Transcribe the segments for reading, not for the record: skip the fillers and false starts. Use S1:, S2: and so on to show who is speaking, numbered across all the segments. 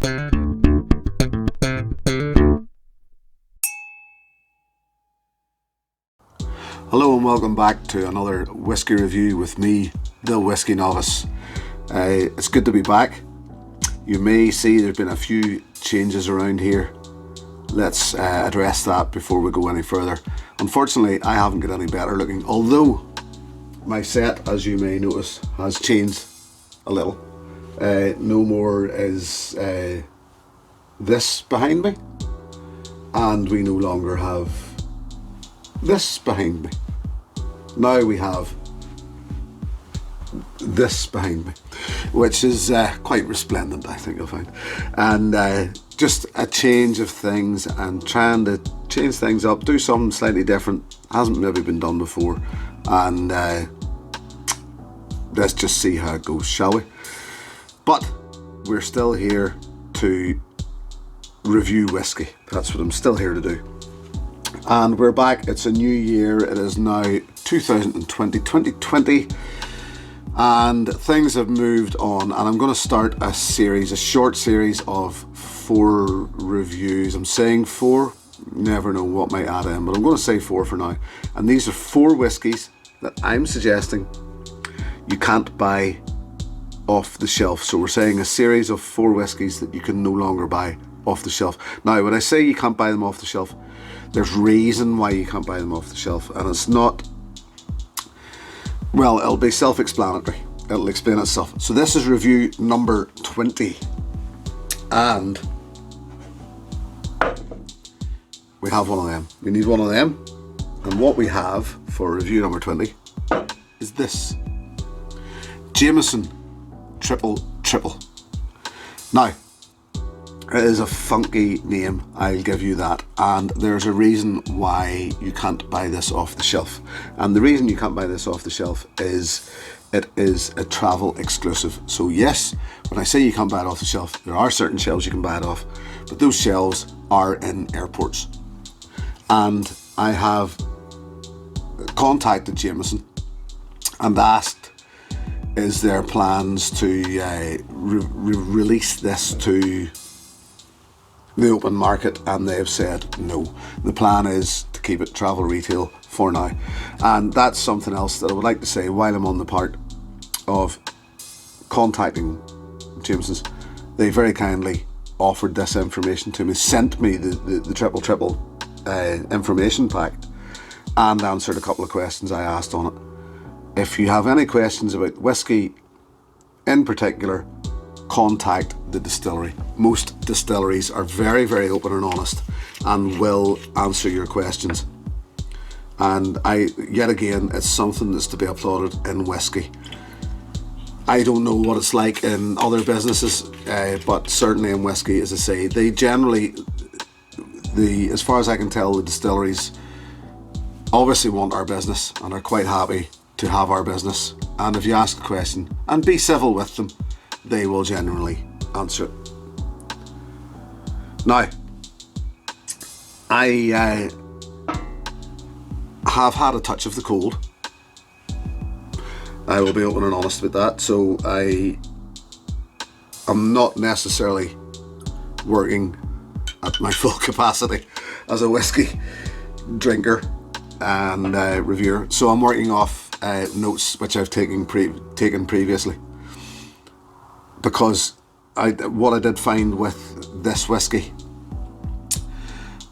S1: Hello and welcome back to another whiskey review with me, the Whiskey Novice. It's good to be back. You may see there's been a few changes around here. Let's address that before we go any further. Unfortunately, I haven't got any better looking, although my set, as you may notice, has changed a little. No more is this behind me, and we no longer have this behind me. Now we have this behind me, which is quite resplendent, I think you'll find. And just a change of things and trying to change things up, do something slightly different, hasn't maybe been done before, and let's just see how it goes, shall we? But we're still here to review whiskey. That's what I'm still here to do. And we're back. It's a new year. It is now 2020, and things have moved on, and I'm going to start a short series of 4 reviews. I'm saying 4, never know what might add in, but I'm going to say 4 for now. And these are 4 whiskies that I'm suggesting you can't buy off the shelf. So we're saying a series of 4 whiskies that you can no longer buy off the shelf. Now, when I say you can't buy them off the shelf, there's reason why you can't buy them off the shelf, and it's not, well, it'll be self-explanatory. It'll explain itself. So this is review number 20, and we have one of them. We need one of them, and what we have for review number 20 is this Jameson Triple. Now, it is a funky name, I'll give you that, and there's a reason why you can't buy this off the shelf. And the reason you can't buy this off the shelf is it is a travel exclusive. So yes, when I say you can't buy it off the shelf, there are certain shelves you can buy it off, but those shelves are in airports. And I have contacted Jameson and asked, is there plans to release this to the open market, and they've said no. The plan is to keep it travel retail for now. And that's something else that I would like to say while I'm on the part of contacting Jameson's. They very kindly offered this information to me, sent me the triple information pack, and answered a couple of questions I asked on it. If you have any questions about whiskey in particular, contact the distillery. Most distilleries are very, very open and honest and will answer your questions. And yet again, it's something that's to be applauded in whiskey. I don't know what it's like in other businesses, but certainly in whiskey, as I say, they generally, as far as I can tell, the distilleries obviously want our business and are quite happy to have our business. And if you ask a question and be civil with them, they will generally answer it. Now, I have had a touch of the cold. I will be open and honest with that. So I am not necessarily working at my full capacity as a whiskey drinker and reviewer. So I'm working off notes which I've taken previously. Because what I did find with this whiskey,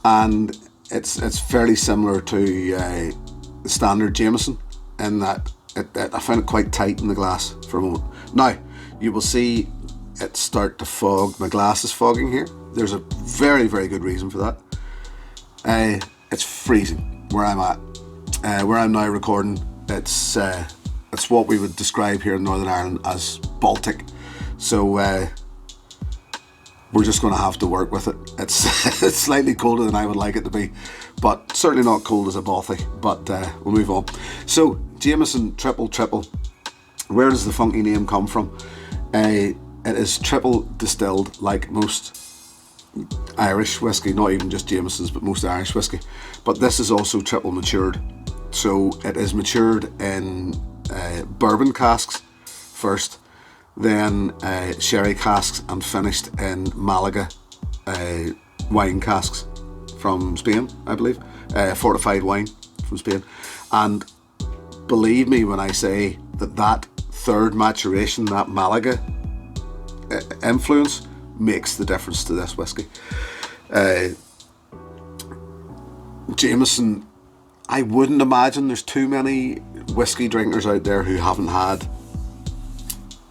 S1: and it's fairly similar to the standard Jameson in that I found it quite tight in the glass for a moment. Now, you will see it start to fog. My glass is fogging here. There's a very, very good reason for that. It's freezing where I'm at. Where I'm now recording, it's what we would describe here in Northern Ireland as Baltic. So we're just going to have to work with it. It's it's slightly colder than I would like it to be, but certainly not cold as a bothy. But we'll move on. So Jameson Triple. Where does the funky name come from? It is triple distilled, like most Irish whiskey, not even just Jameson's, but most Irish whiskey. But this is also triple matured. So it is matured in bourbon casks first, then sherry casks, and finished in Malaga wine casks from Spain, I believe, fortified wine from Spain. And believe me when I say that third maturation, that Malaga influence, makes the difference to this whiskey. Jameson, I wouldn't imagine there's too many whiskey drinkers out there who haven't had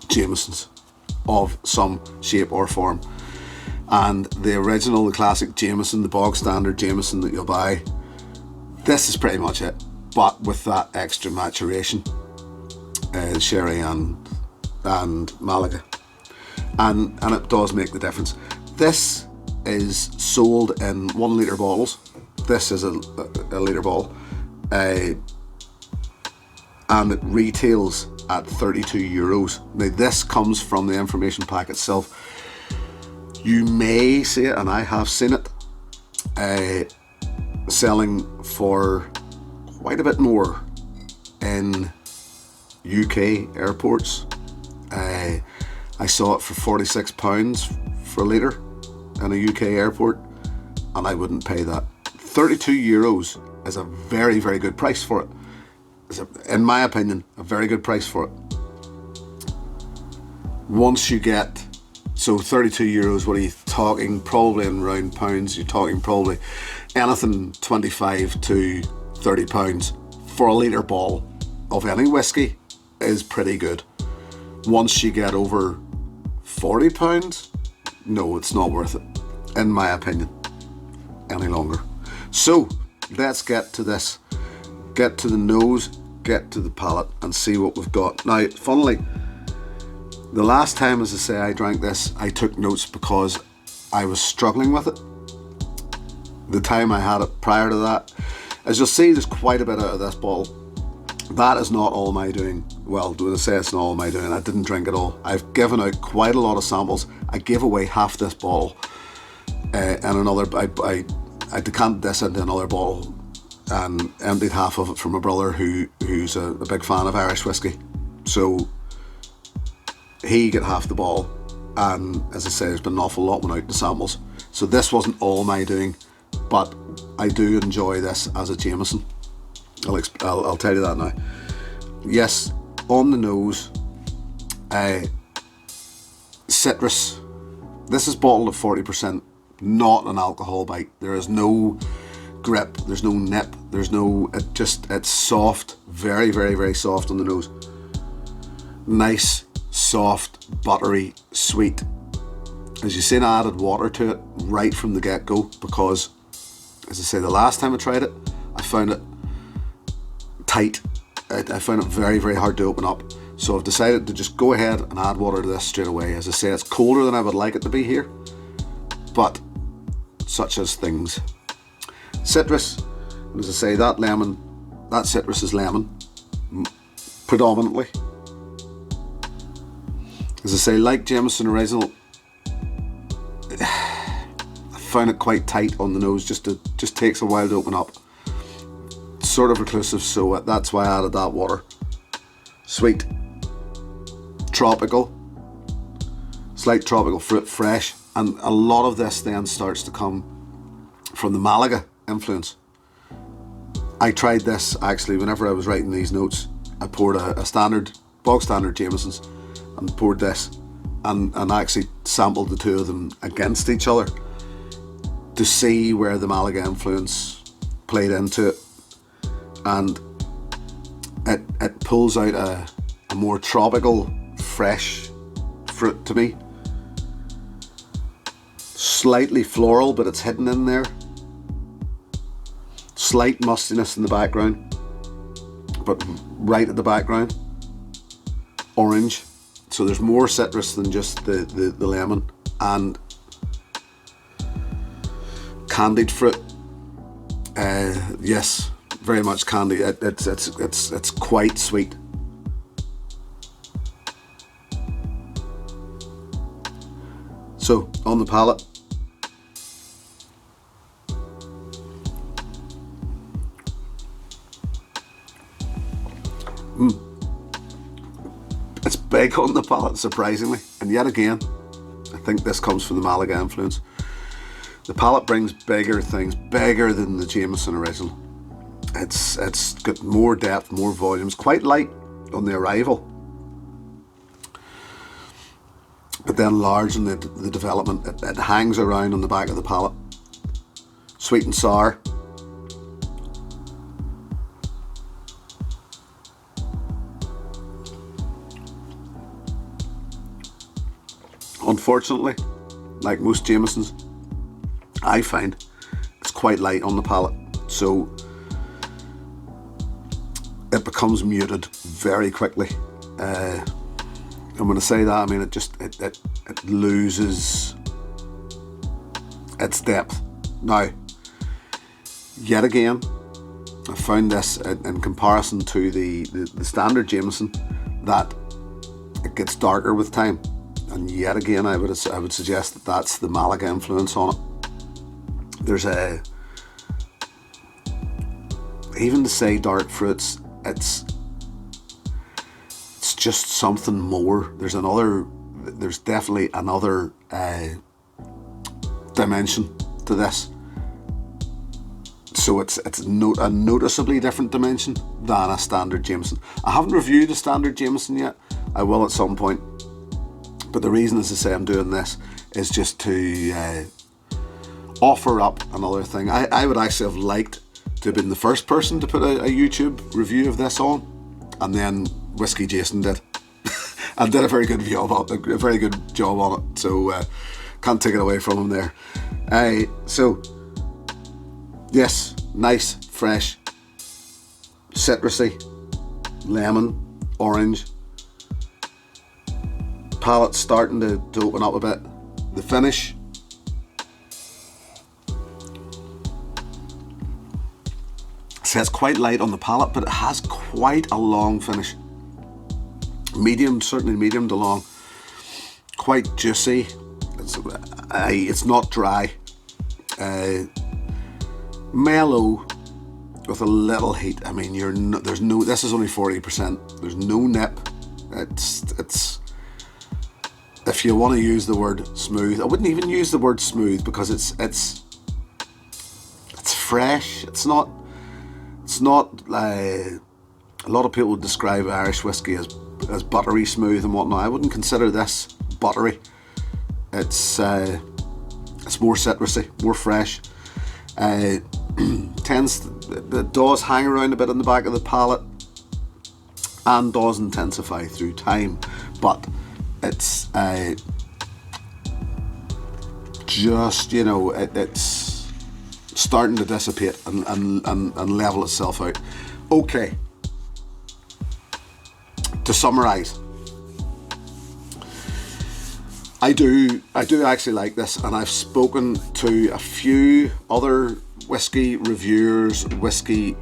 S1: Jamesons of some shape or form. And the original, the classic Jameson, the bog standard Jameson that you'll buy, this is pretty much it, but with that extra maturation, sherry and Malaga, and it does make the difference. This is sold in 1 litre bottles. This is a litre bottle, and it retails at €32. Now this comes from the information pack itself. You may see it, and I have seen it, selling for quite a bit more in UK airports. I saw it for £46 for a litre in a UK airport, and I wouldn't pay that. €32 is a very, very good price for it. It's in my opinion, a very good price for it. Once you get, so €32, what are you talking? Probably in round pounds, you're talking probably anything £25 to £30 for a litre bottle of any whiskey is pretty good. Once you get over £40, no, it's not worth it, in my opinion, any longer. So let's get to this. Get to the nose, get to the palate, and see what we've got. Now, funnily, the last time, as I say, I drank this, I took notes because I was struggling with it. The time I had it prior to that, as you'll see, there's quite a bit out of this bottle. That is not all my doing. Well, when I say it's not all my doing, I didn't drink it all. I've given out quite a lot of samples. I gave away half this bottle, and another, I decanted this into another bottle and emptied half of it for my brother, who's a big fan of Irish whiskey. So he got half the bottle, and as I say, there's been an awful lot went out to samples. So this wasn't all my doing, but I do enjoy this as a Jameson. I'll tell you that now. Yes, on the nose, citrus. This is bottled at 40%, not an alcohol bite. There is no grip, there's no nip, there's no, it's soft, very, very, very soft on the nose. Nice, soft, buttery, sweet. As you see, I added water to it right from the get-go because, as I say, the last time I tried it, I found it tight. I found it very, very hard to open up. So I've decided to just go ahead and add water to this straight away. As I say, it's colder than I would like it to be here, but such as things. Citrus, and as I say, that lemon, that citrus is lemon, predominantly. As I say, like Jameson Original, I found it quite tight on the nose, just takes a while to open up. Sort of reclusive, so that's why I added that water. Sweet, tropical, slight tropical fruit, fresh, and a lot of this then starts to come from the Malaga influence. I tried this actually whenever I was writing these notes. I poured a bog standard Jameson's and poured this and actually sampled the two of them against each other to see where the Malaga influence played into it, and it pulls out a more tropical, fresh fruit to me. Slightly floral, but it's hidden in there. Slight mustiness in the background, but right at the background, orange. So there's more citrus than just the lemon, and candied fruit. Yes, very much candy. It's quite sweet. So on the palate, it's big on the palate, surprisingly. And yet again, I think this comes from the Malaga influence. The palate brings bigger things, bigger than the Jameson original. It's got more depth, more volumes, quite light on the arrival, but then large in the development. It hangs around on the back of the palate. Sweet and sour. Unfortunately, like most Jamesons, I find it's quite light on the palate, so it becomes muted very quickly. And when I say that, I mean it loses its depth. Now, yet again, I found this in comparison to the standard Jameson, that it gets darker with time. And yet again, I would suggest that that's the Malaga influence on it. There's even to say dark fruits, it's just something more. There's definitely another dimension to this. So it's a noticeably different dimension than a standard Jameson. I haven't reviewed a standard Jameson yet. I will at some point. But the reason, as I say, I'm doing this is just to offer up another thing. I would actually have liked to have been the first person to put a YouTube review of this on, and then Whiskey Jason did. And did a very good job on it. So can't take it away from him there. So yes, nice, fresh, citrusy, lemon, orange. Palate starting to open up a bit. The finish, so it's quite light on the palate, but it has quite a long finish. Medium, certainly medium to long. Quite juicy. It's not dry. Mellow with a little heat. I mean, this is only 40%. There's no nip. It's. If you want to use the word smooth, I wouldn't even use the word smooth, because it's fresh. It's not a lot of people would describe Irish whiskey as buttery smooth and whatnot. I wouldn't consider this buttery. It's more citrusy, more fresh. It does hang around a bit on the back of the palate and does intensify through time, but it's just, it's starting to dissipate and level itself out. Okay, to summarise, I do actually like this, and I've spoken to a few other whiskey reviewers, whiskey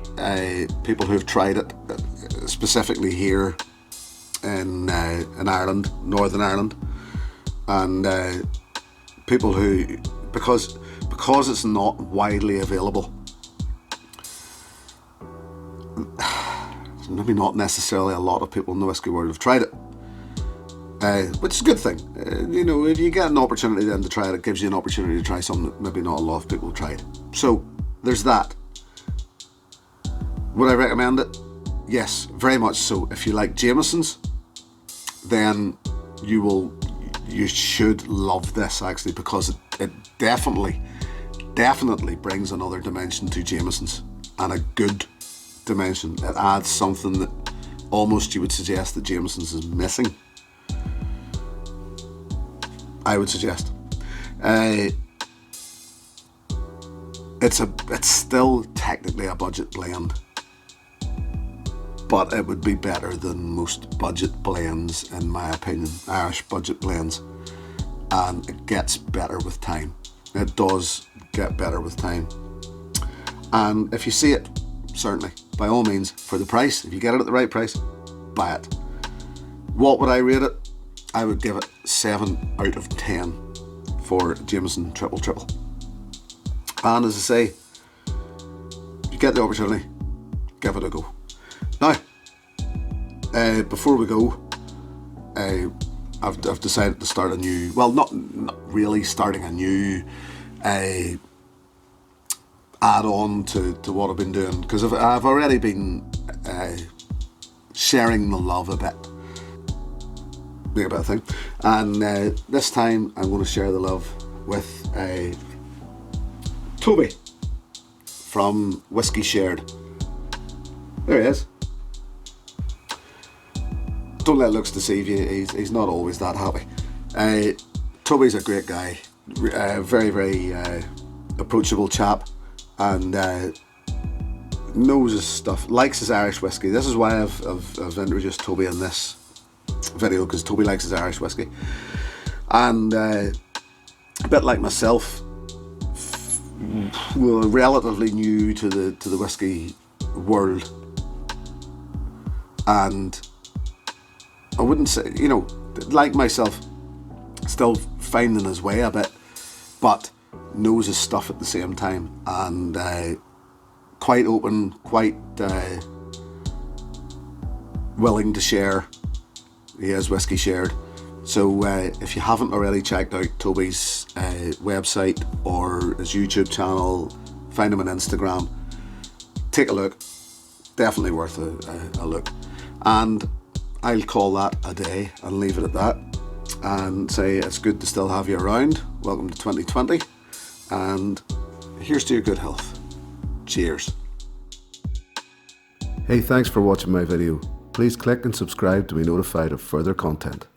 S1: people who've tried it, specifically here in Ireland, Northern Ireland, and people who, because it's not widely available, maybe not necessarily a lot of people in the whiskey world have tried it, which is a good thing. If you get an opportunity then to try it, it gives you an opportunity to try something that maybe not a lot of people have tried. So there's that. Would I recommend it? Yes, very much so. If you like Jamesons, then you should love this, actually, because it definitely brings another dimension to Jamesons, and a good dimension. It adds something that almost you would suggest that Jamesons is missing, I would suggest. It's still technically a budget blend, but it would be better than most budget blends, in my opinion, Irish budget blends, and it gets better with time. It does get better with time, and if you see it, certainly, by all means, for the price, if you get it at the right price, buy it. What would I rate it? I would give it 7 out of 10 for Jameson Triple Triple. And as I say, if you get the opportunity, give it a go. Now, before we go, I've decided to start a new, well, not really starting a new add-on to what I've been doing, because I've already been sharing the love a bit, make a bit of thing, and this time I'm going to share the love with Toby from Whiskey Shared. There he is. Don't let looks deceive you, he's not always that happy. Toby's a great guy, very, very approachable chap, and knows his stuff, likes his Irish whiskey. This is why I've introduced Toby in this video, because Toby likes his Irish whiskey. And a bit like myself, we're relatively new to the whiskey world, and I wouldn't say, you know, like myself, still finding his way a bit, but knows his stuff at the same time, and quite open, quite willing to share. He has Whiskey Shared. So if you haven't already checked out Toby's website or his YouTube channel, find him on Instagram, take a look. Definitely worth a look. And I'll call that a day and leave it at that, and say it's good to still have you around. Welcome to 2020, and here's to your good health. Cheers. Hey, thanks for watching my video. Please click and subscribe to be notified of further content.